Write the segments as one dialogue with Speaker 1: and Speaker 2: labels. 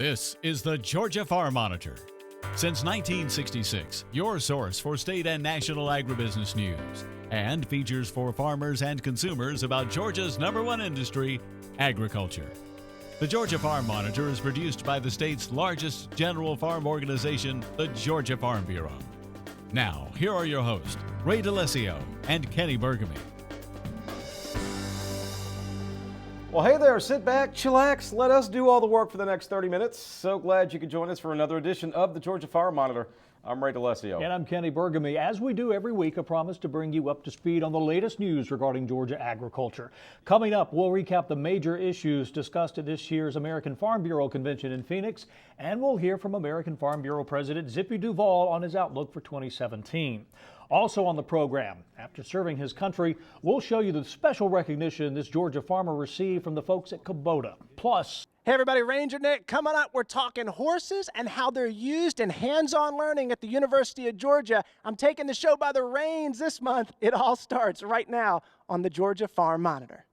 Speaker 1: This is the Georgia Farm Monitor. Since 1966, your source for state and national agribusiness news, and features for farmers and consumers about Georgia's #1 industry, agriculture. The Georgia Farm Monitor is produced by the state's largest general farm organization, the Georgia Farm Bureau. Now, here are your hosts, Ray DeLessio and Kenny Burgamy.
Speaker 2: Well, hey there, sit back, chillax, let us do all the work for the next 30 minutes. So glad you could join us for another edition of the Georgia Farm Monitor. I'm Ray DeLessio.
Speaker 3: And I'm Kenny Burgamy. As we do every week, I promise to bring you up to speed on the latest news regarding Georgia agriculture. Coming up, we'll recap the major issues discussed at this year's American Farm Bureau Convention in Phoenix, and we'll hear from American Farm Bureau President Zippy Duvall on his outlook for 2017. Also on the program, after serving his country, we'll show you the special recognition this Georgia farmer received from the folks at Kubota. Plus,
Speaker 4: hey everybody, Ranger Nick coming up. We're talking horses and how they're used in hands-on learning at the University of Georgia. I'm taking the show by the reins this month. It all starts right now on the Georgia Farm Monitor.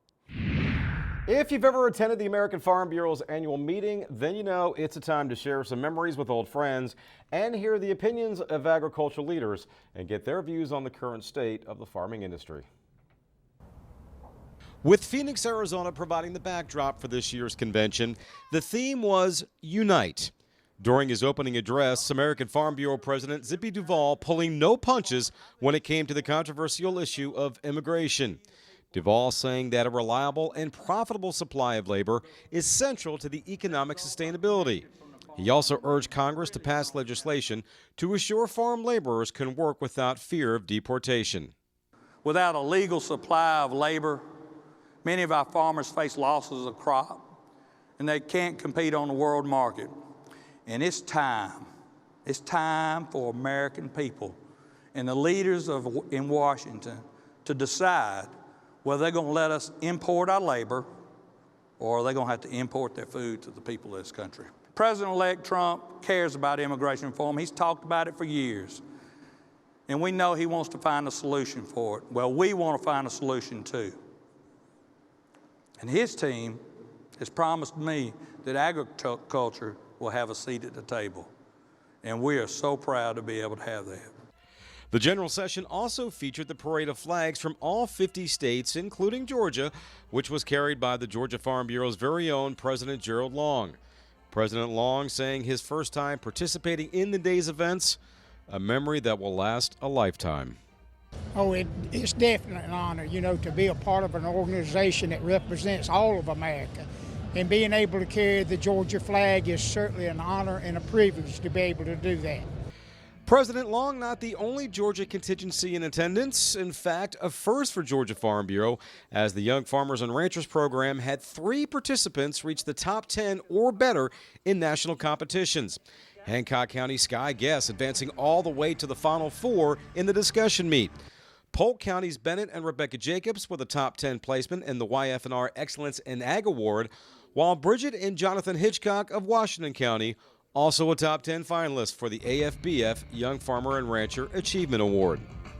Speaker 2: If you've ever attended the American Farm Bureau's annual meeting, then you know it's a time to share some memories with old friends and hear the opinions of agricultural leaders and get their views on the current state of the farming industry.
Speaker 5: With Phoenix, Arizona providing the backdrop for this year's convention, the theme was Unite. During his opening address, American Farm Bureau President Zippy Duvall pulling no punches when it came to the controversial issue of immigration. Duvall saying that a reliable and profitable supply of labor is central to the economic sustainability. He also urged Congress to pass legislation to assure farm laborers can work without fear of deportation.
Speaker 6: Without a legal supply of labor, many of our farmers face losses of crop, and they can't compete on the world market. And it's time for American people and the leaders in Washington to decide whether they're going to let us import our labor or are they going to have to import their food to the people of this country. President-elect Trump cares about immigration reform. He's talked about it for years. And we know he wants to find a solution for it. Well, we want to find a solution too. And his team has promised me that agriculture will have a seat at the table. And we are so proud to be able to have that.
Speaker 5: The general session also featured the parade of flags from all 50 states, including Georgia, which was carried by the Georgia Farm Bureau's very own President Gerald Long. President Long saying his first time participating in the day's events, a memory that will last a lifetime.
Speaker 7: Oh, it's definitely an honor, to be a part of an organization that represents all of America. And being able to carry the Georgia flag is certainly an honor and a privilege to be able to do that.
Speaker 5: President Long not the only Georgia contingency in attendance. In fact, a first for Georgia Farm Bureau, as the Young Farmers and Ranchers program had 3 participants reach the top 10 or better in national competitions. Hancock County Skye Gess advancing all the way to the Final 4 in the discussion meet. Polk County's Bennett and Rebecca Jacobs with a top 10 placement in the YF&R Excellence in Ag Award, while Bridget and Jonathan Hitchcock of Washington County also a top 10 finalist for the AFBF Young Farmer and Rancher Achievement Award.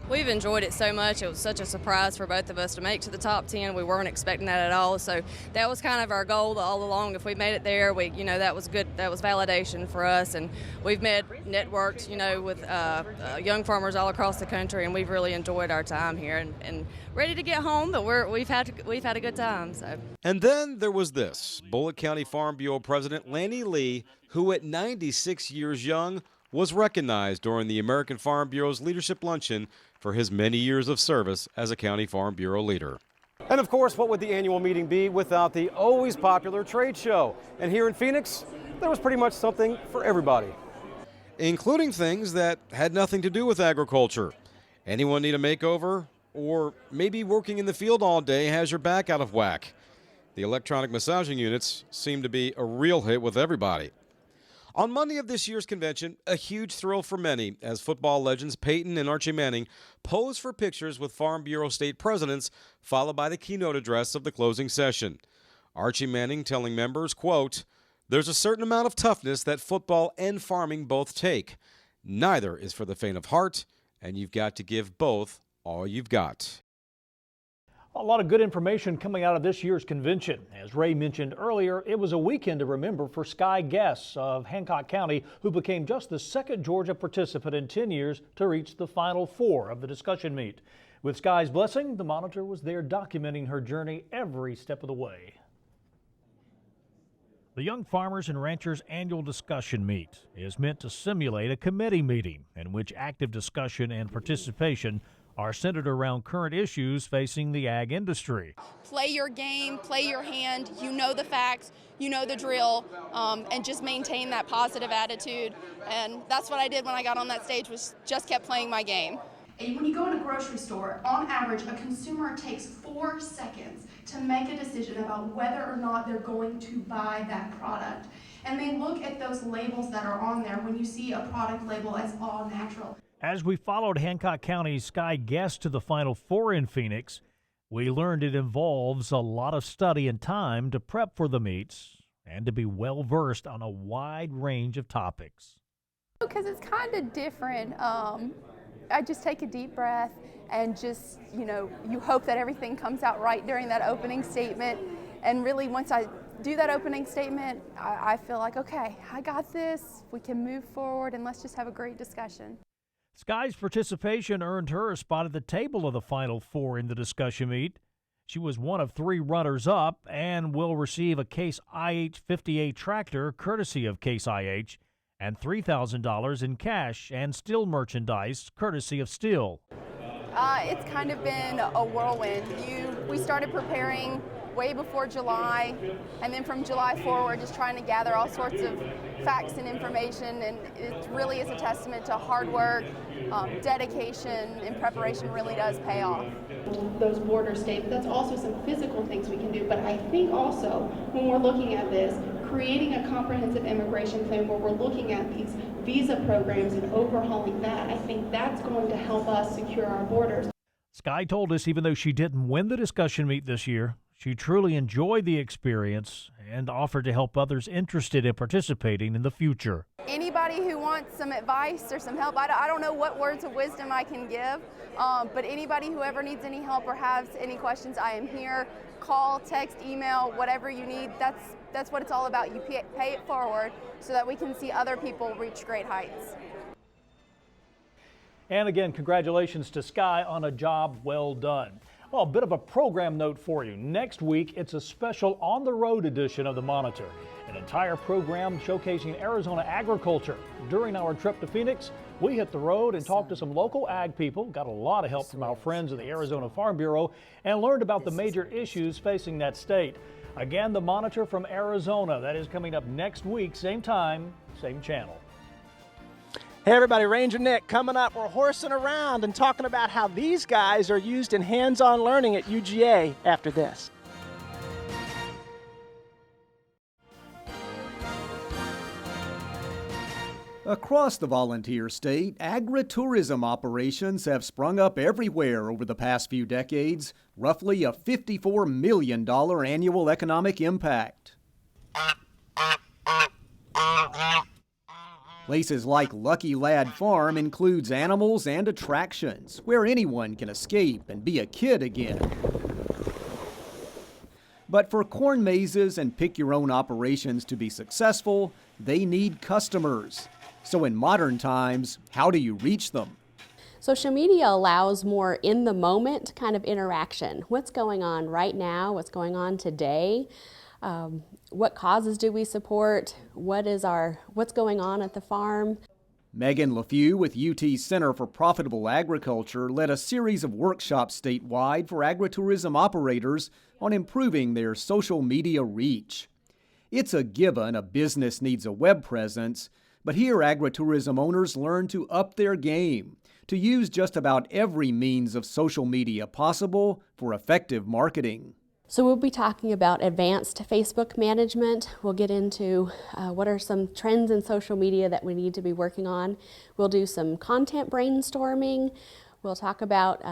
Speaker 8: We've enjoyed it so much. It was such a surprise for both of us to make to the top 10. We weren't expecting that at all. So that was kind of our goal all along. If we made it there, that was good. That was validation for us. And we've networked, with young farmers all across the country, and we've really enjoyed our time here and ready to get home. But we've had a good time. So. And
Speaker 5: then there was this: Bullitt County Farm Bureau President Lanny Lee, who at 96 years young was recognized during the American Farm Bureau's Leadership Luncheon for his many years of service as a County Farm Bureau leader.
Speaker 2: And of course, what would the annual meeting be without the always popular trade show? And here in Phoenix, there was pretty much something for everybody.
Speaker 5: Including things that had nothing to do with agriculture. Anyone need a makeover? Or maybe working in the field all day has your back out of whack. The electronic massaging units seem to be a real hit with everybody. On Monday of this year's convention, a huge thrill for many as football legends Peyton and Archie Manning posed for pictures with Farm Bureau state presidents, followed by the keynote address of the closing session. Archie Manning telling members, quote, "There's a certain amount of toughness that football and farming both take. Neither is for the faint of heart, and you've got to give both all you've got."
Speaker 3: A lot of good information coming out of this year's convention. As Ray mentioned earlier, it was a weekend to remember for Skye Gess of Hancock County, who became just the second Georgia participant in 10 years to reach the Final Four of the discussion meet. With Skye's blessing, the monitor was there documenting her journey every step of the way. The Young Farmers and Ranchers Annual Discussion Meet is meant to simulate a committee meeting in which active discussion and participation are centered around current issues facing the ag industry.
Speaker 9: Play your game, play your hand, you know the facts, you know the drill, and just maintain that positive attitude. And that's what I did when I got on that stage, was just kept playing my game.
Speaker 10: And when you go in a grocery store, on average, a consumer takes 4 seconds to make a decision about whether or not they're going to buy that product. And they look at those labels that are on there when you see a product label as all natural.
Speaker 3: As we followed Hancock County's Skye Gess to the Final Four in Phoenix, we learned it involves a lot of study and time to prep for the meets and to be well versed on a wide range of topics.
Speaker 11: Because it's kind of different. I just take a deep breath and just, you hope that everything comes out right during that opening statement. And really, once I do that opening statement, I feel like, okay, I got this, we can move forward, and let's just have a great discussion.
Speaker 3: Skye's participation earned her a spot at the table of the Final Four in the discussion meet. She was one of 3 runners-up and will receive a Case IH-58 tractor courtesy of Case IH and $3,000 in cash and Stihl merchandise courtesy of Stihl.
Speaker 11: It's kind of been a whirlwind. We started preparing way before July, and then from July forward just trying to gather all sorts of facts and information, and it really is a testament to hard work, dedication, and preparation really does pay off.
Speaker 10: Those border states, that's also some physical things we can do, but I think also when we're looking at this, creating a comprehensive immigration plan where we're looking at these visa programs and overhauling that, I think that's going to help us secure our borders.
Speaker 3: Skye told us even though she didn't win the discussion meet this year, she truly enjoyed the experience and offered to help others interested in participating in the future.
Speaker 11: Anybody who wants some advice or some help, I don't know what words of wisdom I can give, but anybody who ever needs any help or has any questions, I am here. Call, text, email, whatever you need. That's what it's all about. You pay it forward so that we can see other people reach great heights.
Speaker 3: And again, congratulations to Skye on a job well done. Well, a bit of a program note for you. Next week, it's a special on-the-road edition of the Monitor, an entire program showcasing Arizona agriculture. During our trip to Phoenix, we hit the road and talked to some local ag people, got a lot of help from our friends at the Arizona Farm Bureau, and learned about the major issues facing that state. Again, the Monitor from Arizona, that is coming up next week, same time, same channel.
Speaker 4: Hey everybody, Ranger Nick coming up. We're horsing around and talking about how these guys are used in hands-on learning at UGA after this.
Speaker 12: Across the volunteer state, agritourism operations have sprung up everywhere over the past few decades, roughly a $54 million annual economic impact. Places like Lucky Lad Farm includes animals and attractions where anyone can escape and be a kid again. But for corn mazes and pick-your-own operations to be successful, they need customers. So in modern times, how do you reach them?
Speaker 13: Social media allows more in-the-moment kind of interaction. What's going on right now? What's going on today? What causes do we support? What's going on at the farm?
Speaker 12: Megan LaFew with UT Center for Profitable Agriculture led a series of workshops statewide for agritourism operators on improving their social media reach. It's a given a business needs a web presence, but here agritourism owners learn to up their game, to use just about every means of social media possible for effective marketing.
Speaker 13: So we'll be talking about advanced Facebook management. We'll get into what are some trends in social media that we need to be working on. We'll do some content brainstorming. We'll talk about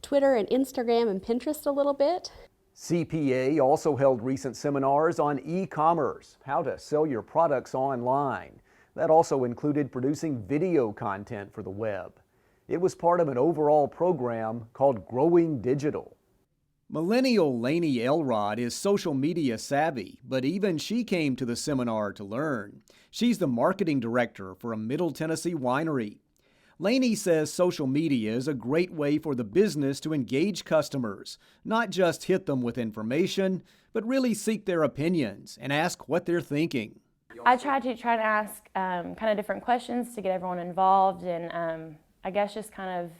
Speaker 13: Twitter and Instagram and Pinterest a little bit.
Speaker 14: CPA also held recent seminars on e-commerce, how to sell your products online. That also included producing video content for the web. It was part of an overall program called Growing Digital.
Speaker 12: Millennial Lainey Elrod is social media savvy, but even she came to the seminar to learn. She's the marketing director for a Middle Tennessee winery. Lainey says social media is a great way for the business to engage customers, not just hit them with information, but really seek their opinions and ask what they're thinking.
Speaker 15: I try to ask kind of different questions to get everyone involved, and I guess just kind of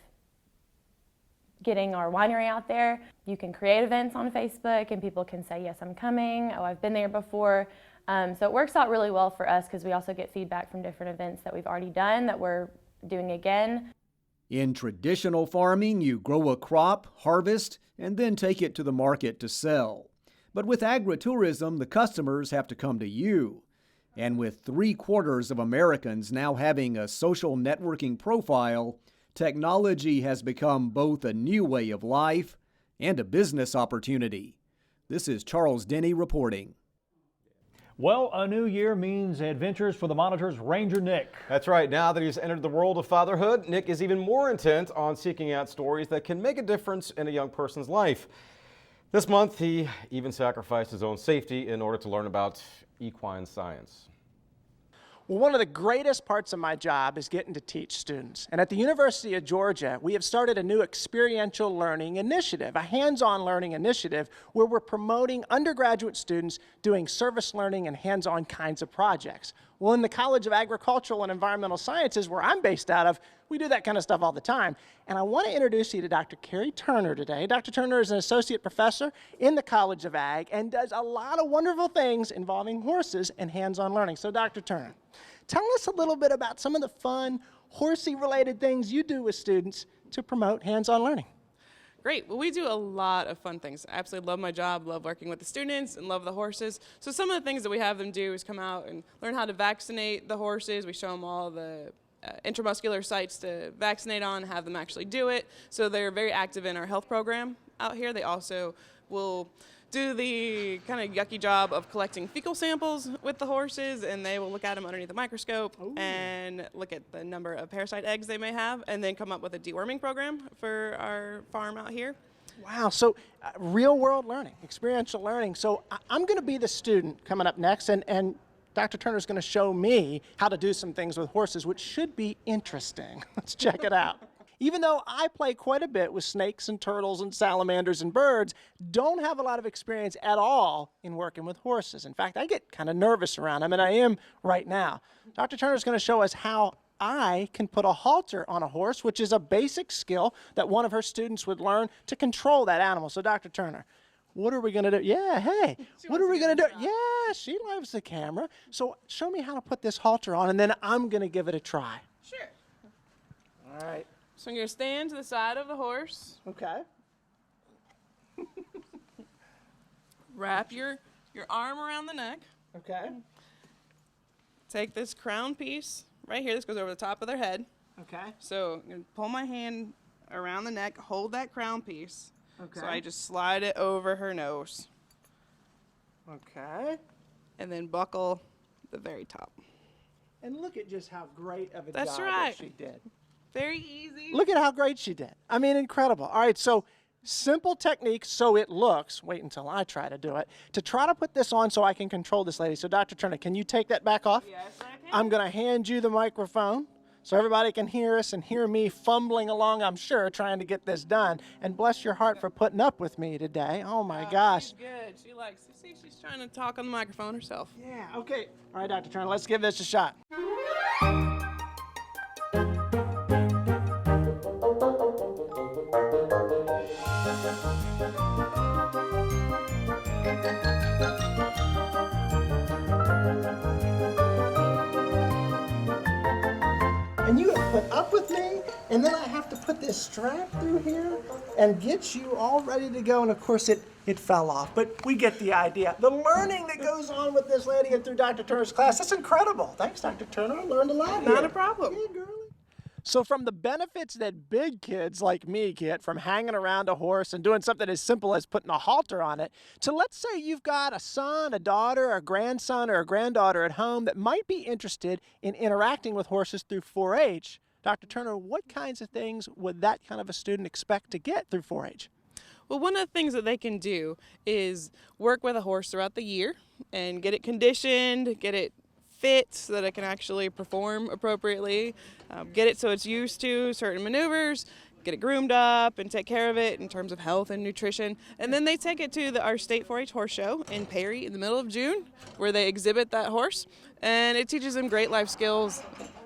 Speaker 15: getting our winery out there. You can create events on Facebook and people can say, yes, I'm coming, oh, I've been there before. So it works out really well for us because we also get feedback from different events that we've already done that we're doing again.
Speaker 12: In traditional farming, you grow a crop, harvest, and then take it to the market to sell. But with agritourism, the customers have to come to you. And with 3/4 of Americans now having a social networking profile, technology has become both a new way of life and a business opportunity. This is Charles Denny reporting.
Speaker 3: Well, a new year means adventures for the Monitor's Ranger Nick.
Speaker 2: That's right. Now that he's entered the world of fatherhood, Nick is even more intent on seeking out stories that can make a difference in a young person's life. This month, he even sacrificed his own safety in order to learn about equine science.
Speaker 4: Well, one of the greatest parts of my job is getting to teach students. And at the University of Georgia, we have started a new Experiential Learning initiative, a hands-on learning initiative where we're promoting undergraduate students doing service learning and hands-on kinds of projects. Well, in the College of Agricultural and Environmental Sciences, where I'm based out of, we do that kind of stuff all the time. And I want to introduce you to Dr. Carrie Turner today. Dr. Turner is an associate professor in the College of Ag and does a lot of wonderful things involving horses and hands-on learning. So, Dr. Turner, tell us a little bit about some of the fun horsey-related things you do with students to promote hands-on learning.
Speaker 16: Great. Well, we do a lot of fun things. I absolutely love my job, love working with the students, and love the horses. So some of the things that we have them do is come out and learn how to vaccinate the horses. We show them all the intramuscular sites to vaccinate on, have them actually do it. So they're very active in our health program out here. They also will do the kind of yucky job of collecting fecal samples with the horses, and they will look at them underneath the microscope and look at the number of parasite eggs they may have, and then come up with a deworming program for our farm out here.
Speaker 4: Wow, so real world learning, experiential learning. So I'm going to be the student coming up next, and Dr. Turner's going to show me how to do some things with horses, which should be interesting. Let's check it out. Even though I play quite a bit with snakes and turtles and salamanders and birds, don't have a lot of experience at all in working with horses. In fact, I get kind of nervous around them, and I am right now. Dr. Turner is going to show us how I can put a halter on a horse, which is a basic skill that one of her students would learn to control that animal. So, Dr. Turner, what are we going to do? Yeah, hey, what are we going to do? Yeah, she loves the camera. So show me how to put this halter on, and then I'm going to give it a try.
Speaker 16: Sure.
Speaker 4: All right.
Speaker 16: So I'm going to stand to the side of the horse.
Speaker 4: Okay.
Speaker 16: Wrap your arm around the neck.
Speaker 4: Okay.
Speaker 16: Take this crown piece right here. This goes over the top of their head.
Speaker 4: Okay.
Speaker 16: So I'm going to pull my hand around the neck, hold that crown piece.
Speaker 4: Okay.
Speaker 16: So I just slide it over her nose.
Speaker 4: Okay.
Speaker 16: And then buckle the very top.
Speaker 4: And look at just how great of a
Speaker 16: That's
Speaker 4: job
Speaker 16: right.
Speaker 4: that she did.
Speaker 16: Very easy.
Speaker 4: Look at how great she did. I mean, incredible. All right, so simple technique, so it looks, wait until I try to do it, to try to put this on so I can control this lady. So Dr. Turner, can you take that back off?
Speaker 16: Yes, I can.
Speaker 4: I'm going to hand you the microphone so everybody can hear us and hear me fumbling along, I'm sure, trying to get this done. And bless your heart for putting up with me today. Oh, my gosh.
Speaker 16: She's good. She likes to see. She's trying to talk on the microphone herself.
Speaker 4: Yeah, okay. All right, Dr. Turner, let's give this a shot. And you have put up with me, and then I have to put this strap through here and get you all ready to go. And of course it fell off, but we get the idea. The learning that goes on with this lady and through Dr. Turner's class, that's incredible. Thanks, Dr. Turner. I learned a lot here.
Speaker 16: Not a problem.
Speaker 4: Yeah, girlie. So from the benefits that big kids like me get from hanging around a horse and doing something as simple as putting a halter on it, to let's say you've got a son, a daughter, a grandson, or a granddaughter at home that might be interested in interacting with horses through 4-H. Dr. Turner, what kinds of things would that kind of a student expect to get through 4-H?
Speaker 16: Well, one of the things that they can do is work with a horse throughout the year and get it conditioned, get it fit so that it can actually perform appropriately, get it so it's used to certain maneuvers, get it groomed up and take care of it in terms of health and nutrition. And then they take it to our state 4-H horse show in Perry in the middle of June, where they exhibit that horse. And it teaches them great life skills,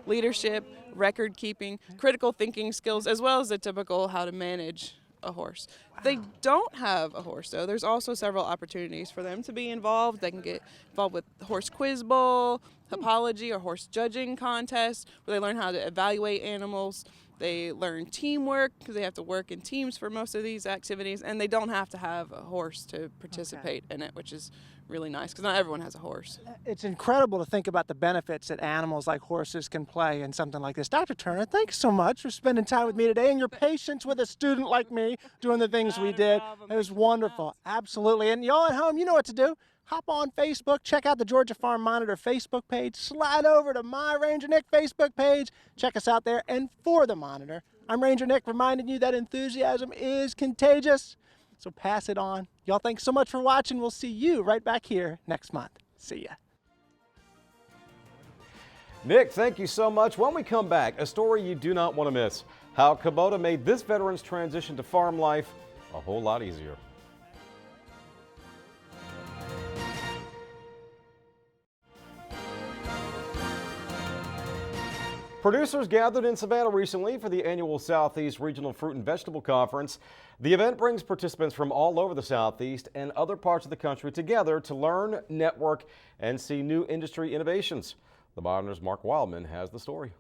Speaker 16: leadership, record keeping, critical thinking skills, as well as the typical how to manage a horse. If they don't have a horse, though, there's also several opportunities for them to be involved. They can get involved with horse quiz bowl, hippology, or horse judging contests, where they learn how to evaluate animals. They learn teamwork because they have to work in teams for most of these activities, and they don't have to have a horse to participate in it, which is really nice because not everyone has a horse.
Speaker 4: It's incredible to think about the benefits that animals like horses can play in something like this. Dr. Turner, thanks so much for spending time with me today and your patience with a student like me doing the things we did. It was wonderful. Absolutely. And y'all at home, you know what to do. Hop on Facebook, check out the Georgia Farm Monitor Facebook page, slide over to my Ranger Nick Facebook page, check us out there. And for the Monitor, I'm Ranger Nick reminding you that enthusiasm is contagious, so pass it on. Y'all, thanks so much for watching. We'll see you right back here next month. See ya.
Speaker 2: Nick, thank you so much. When we come back, a story you do not want to miss. How Kubota made this veteran's transition to farm life a whole lot easier. Producers gathered in Savannah recently for the annual Southeast Regional Fruit and Vegetable Conference. The event brings participants from all over the Southeast and other parts of the country together to learn, network, and see new industry innovations. The Monitor's Mark Wildman has the story.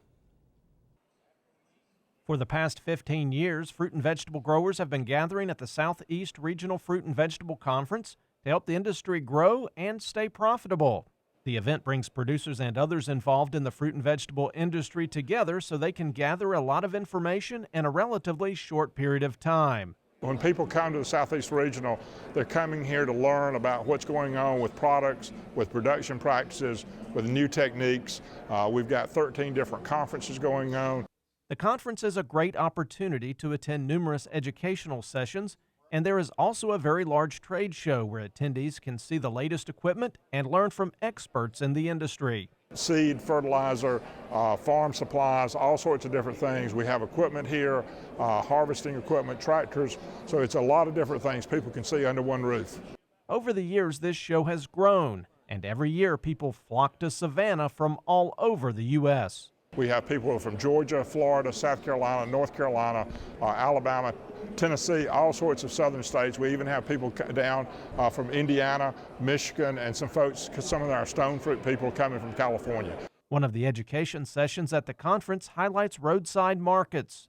Speaker 17: For the past 15 years, fruit and vegetable growers have been gathering at the Southeast Regional Fruit and Vegetable Conference to help the industry grow and stay profitable. The event brings producers and others involved in the fruit and vegetable industry together so they can gather a lot of information in a relatively short period of time.
Speaker 18: When people come to the Southeast Regional, they're coming here to learn about what's going on with products, with production practices, with new techniques. We've got 13 different conferences going on.
Speaker 17: The conference is a great opportunity to attend numerous educational sessions, and there is also a very large trade show where attendees can see the latest equipment and learn from experts in the industry.
Speaker 18: Seed, fertilizer, farm supplies, all sorts of different things. We have equipment here, harvesting equipment, tractors, so it's a lot of different things people can see under one roof.
Speaker 17: Over the years, this show has grown, and every year people flock to Savannah from all over the U.S.
Speaker 18: We have people from Georgia, Florida, South Carolina, North Carolina, Alabama, Tennessee, all sorts of southern states. We even have people down from Indiana, Michigan, and some folks, some of our stone fruit people coming from California.
Speaker 17: One of the education sessions at the conference highlights roadside markets.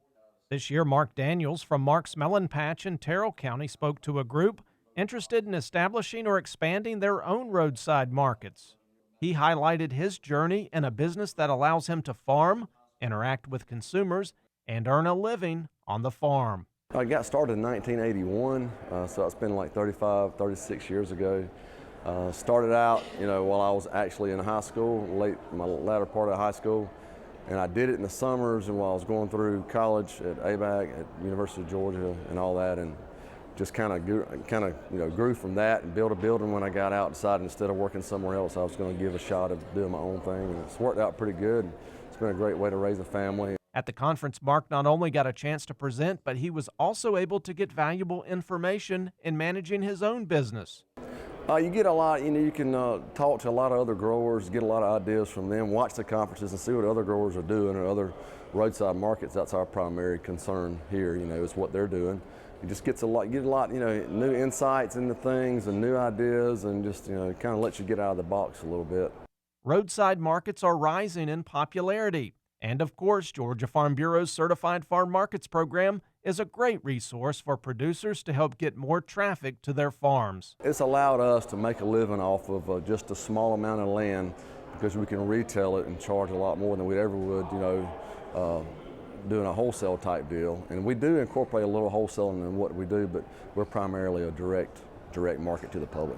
Speaker 17: This year, Mark Daniels from Mark's Melon Patch in Terrell County spoke to a group interested in establishing or expanding their own roadside markets. He highlighted his journey in a business that allows him to farm, interact with consumers, and earn a living on the farm.
Speaker 19: I got started in 1981, so it's been like 35, 36 years ago. Started out, while I was actually in high school, my latter part of high school, and I did it in the summers and while I was going through college at ABAC, at University of Georgia, and all that, and just kind of grew from that and built a building. When I got out, decided instead of working somewhere else, I was going to give a shot of doing my own thing, and it's worked out pretty good. It's been a great way to raise a family.
Speaker 17: At the conference, Mark not only got a chance to present, but he was also able to get valuable information in managing his own business.
Speaker 19: You get a lot, you can talk to a lot of other growers, get a lot of ideas from them, watch the conferences and see what other growers are doing or other roadside markets. That's our primary concern here, is what they're doing. It just gets you get a lot, new insights into things and new ideas, and just, kind of lets you get out of the box a little bit.
Speaker 17: Roadside markets are rising in popularity. And of course, Georgia Farm Bureau's Certified Farm Markets program is a great resource for producers to help get more traffic to their farms.
Speaker 19: It's allowed us to make a living off of just a small amount of land because we can retail it and charge a lot more than we ever would, doing a wholesale type deal. And we do incorporate a little wholesaling in what we do, but we're primarily a direct market to the public.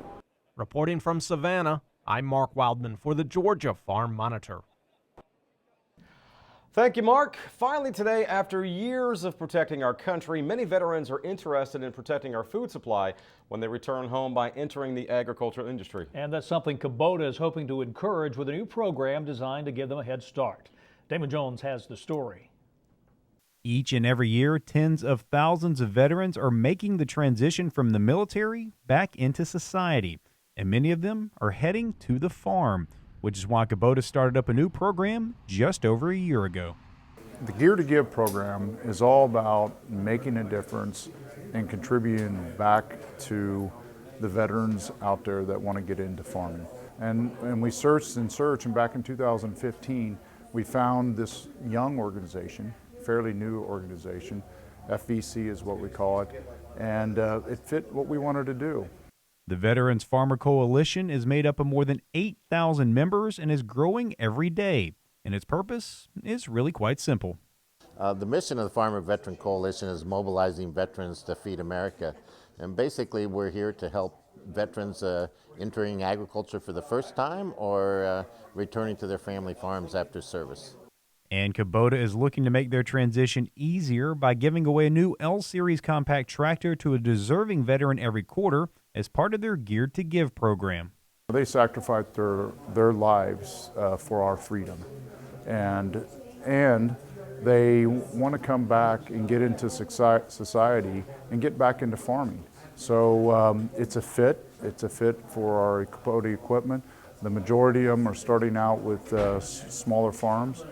Speaker 17: Reporting from Savannah, I'm Mark Wildman for the Georgia Farm Monitor.
Speaker 2: Thank you, Mark. Finally today, after years of protecting our country, many veterans are interested in protecting our food supply when they return home by entering the agricultural industry.
Speaker 3: And that's something Kubota is hoping to encourage with a new program designed to give them a head start. Damon Jones has the story.
Speaker 20: Each and every year, tens of thousands of veterans are making the transition from the military back into society, and many of them are heading to the farm, which is why Kubota started up a new program just over a year ago.
Speaker 18: The Gear to Give program is all about making a difference and contributing back to the veterans out there that want to get into farming. And we searched and searched, and back in 2015, we found this young organization, fairly new organization, FVC is what we call it, and it fit what we wanted to do.
Speaker 20: The Veterans Farmer Coalition is made up of more than 8,000 members and is growing every day. And its purpose is really quite simple.
Speaker 21: The mission of the Farmer Veteran Coalition is mobilizing veterans to feed America. And basically we're here to help veterans entering agriculture for the first time or returning to their family farms after service.
Speaker 20: And Kubota is looking to make their transition easier by giving away a new L-Series compact tractor to a deserving veteran every quarter as part of their Gear to Give program.
Speaker 18: They sacrificed their lives for our freedom, and they want to come back and get into society and get back into farming. So it's a fit for our Kubota equipment. The majority of them are starting out with smaller farms.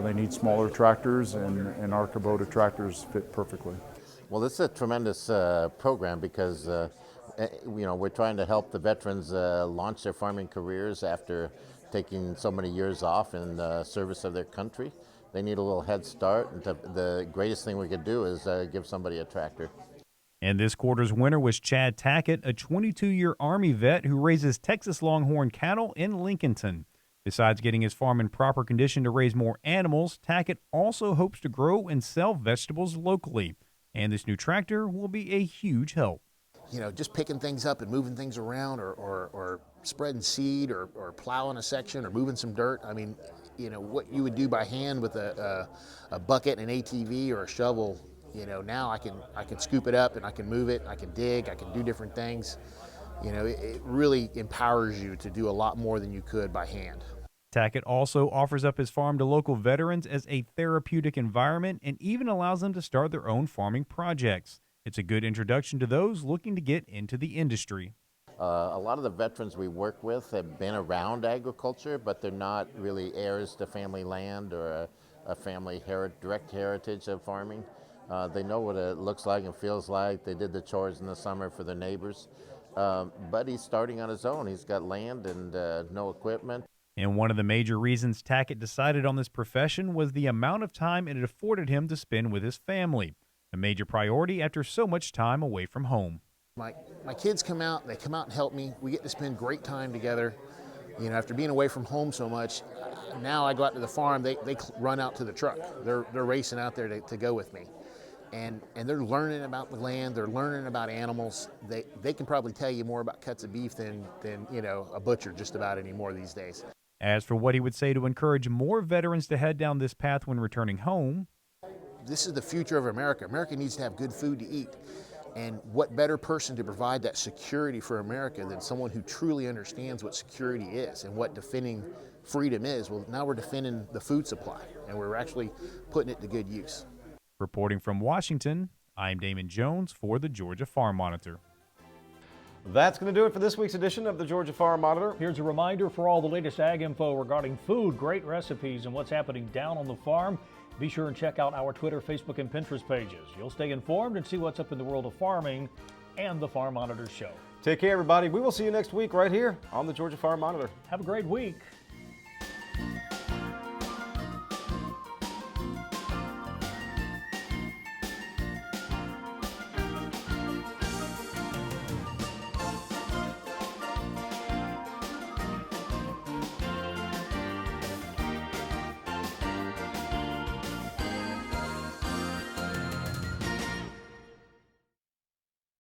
Speaker 18: They need smaller tractors, and our Kubota tractors fit perfectly.
Speaker 21: Well, this is a tremendous program because we're trying to help the veterans launch their farming careers after taking so many years off in service of their country. They need a little head start, and the greatest thing we could do is give somebody a tractor.
Speaker 20: And this quarter's winner was Chad Tackett, a 22-year Army vet who raises Texas Longhorn cattle in Lincolnton. Besides getting his farm in proper condition to raise more animals, Tackett also hopes to grow and sell vegetables locally. And this new tractor will be a huge help.
Speaker 22: You know, just picking things up and moving things around or spreading seed or plowing a section or moving some dirt. I mean, you know, what you would do by hand with a bucket and an ATV or a shovel, you know, now I can scoop it up and I can move it, I can dig, I can do different things. You know, it really empowers you to do a lot more than you could by hand.
Speaker 20: Tackett also offers up his farm to local veterans as a therapeutic environment and even allows them to start their own farming projects. It's a good introduction to those looking to get into the industry.
Speaker 21: A lot of the veterans we work with have been around agriculture, but they're not really heirs to family land or a family direct heritage of farming. They know what it looks like and feels like. They did the chores in the summer for their neighbors. But he's starting on his own. He's got land and no equipment.
Speaker 20: And one of the major reasons Tackett decided on this profession was the amount of time it afforded him to spend with his family, a major priority after so much time away from home.
Speaker 22: My kids come out, they come out and help me. We get to spend great time together. You know, after being away from home so much, now I go out to the farm, they run out to the truck. They're racing out there to go with me. And they're learning about the land, they're learning about animals. They can probably tell you more about cuts of beef than you know, a butcher just about anymore these days.
Speaker 20: As for what he would say to encourage more veterans to head down this path when returning home,
Speaker 22: this is the future of America. America needs to have good food to eat. And what better person to provide that security for America than someone who truly understands what security is and what defending freedom is? Well, now we're defending the food supply, and we're actually putting it to good use.
Speaker 20: Reporting from Washington, I'm Damon Jones for the Georgia Farm Monitor.
Speaker 2: That's going to do it for this week's edition of the Georgia Farm Monitor.
Speaker 3: Here's a reminder for all the latest ag info regarding food, great recipes, and what's happening down on the farm. Be sure and check out our Twitter, Facebook, and Pinterest pages. You'll stay informed and see what's up in the world of farming and the Farm Monitor Show.
Speaker 2: Take care, everybody. We will see you next week right here on the Georgia Farm Monitor.
Speaker 3: Have a great week.